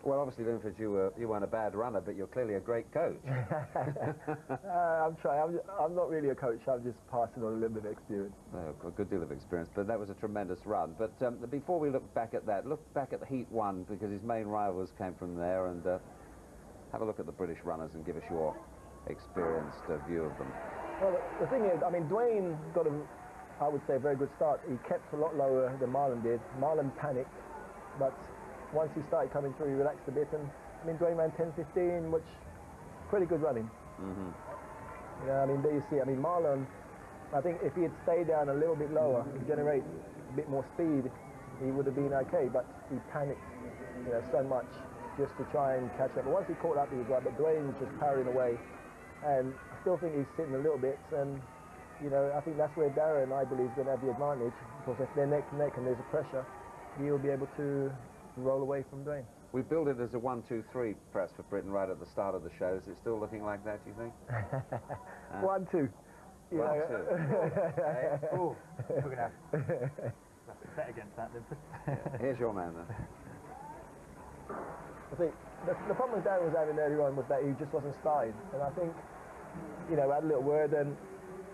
Well, obviously, Linford, you weren't a bad runner, but you're clearly a great coach. I'm trying. I'm not really a coach. I'm just passing on a little bit of experience. A good deal of experience, but that was a tremendous run. But before we look back at that, look back at the Heat 1, because his main rivals came from there, and have a look at the British runners and give us your experienced view of them. Well, the thing is, I mean, Dwayne got I would say, a very good start. He kept a lot lower than Marlon did. Marlon panicked, but once he started coming through, he relaxed a bit, and I mean, Dwayne ran 10:15, which pretty good running. Mm-hmm. Yeah, I mean, there you see. I mean, Marlon, I think if he had stayed down a little bit lower and generate a bit more speed, he would have been okay. But he panicked, so much just to try and catch up. But once he caught up, he was right. But Dwayne was just powering away, and I still think he's sitting a little bit. And I think that's where Darren, I believe, is going to have the advantage, because if they're neck to neck and there's a pressure, he'll be able to roll away from Dwayne. We built it as a 1-2-3 press for Britain right at the start of the show. Is it still looking like that, do you think? 1-2. 1-2. Oh, we're going to have to bet against that, Linford. Here's your man, then. I think the problem Darren was having earlier on was that he just wasn't starting. And I think, we had a little word, and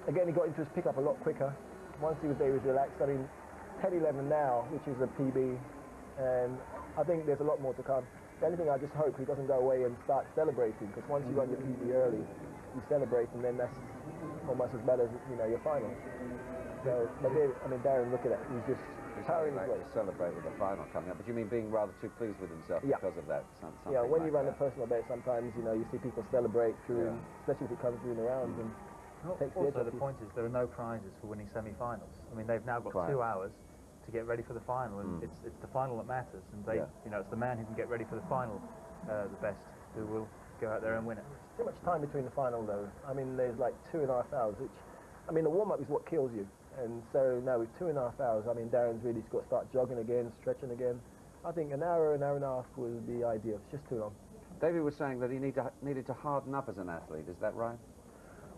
again, he got into his pickup a lot quicker. Once he was there, he was relaxed. I mean, 10:11 now, which is a PB, and I think there's a lot more to come. The only thing I just hope he doesn't go away and start celebrating, because once you run your PB early, you celebrate, and then that's almost as bad as your final. So, but there, I mean, Darren, look at that. He's just powering his way. To celebrate with the final coming up. But you mean being rather too pleased with himself because of that? Yeah, when you run a personal best, sometimes you see people celebrate through, especially if it comes through in the rounds. And also, the point is there are no prizes for winning semi-finals. I mean, they've now got 2 hours to get ready for the final, and it's the final that matters. And they, it's the man who can get ready for the final, the best, who will go out there and win it. Too much time between the final, though. I mean, there's like 2.5 hours, which, I mean, the warm-up is what kills you. And so now with 2.5 hours, I mean, Darren's really got to start jogging again, stretching again. I think an hour and a half would be ideal. It's just too long. David was saying that he needed to harden up as an athlete. Is that right?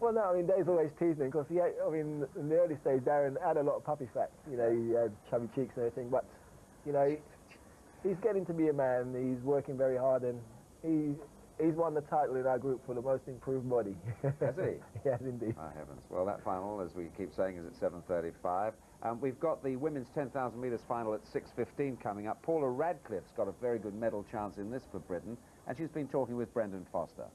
Well, no, I mean, Dave's always teasing, because I mean, in the early stage, Darren had a lot of puppy fat. He had chubby cheeks and everything, but, he's getting to be a man. He's working very hard, and he's won the title in our group for the most improved body. Has he? Yes, indeed. My heavens. Well, that final, as we keep saying, is at 7:35. We've got the women's 10,000 metres final at 6:15 coming up. Paula Radcliffe's got a very good medal chance in this for Britain, and she's been talking with Brendan Foster.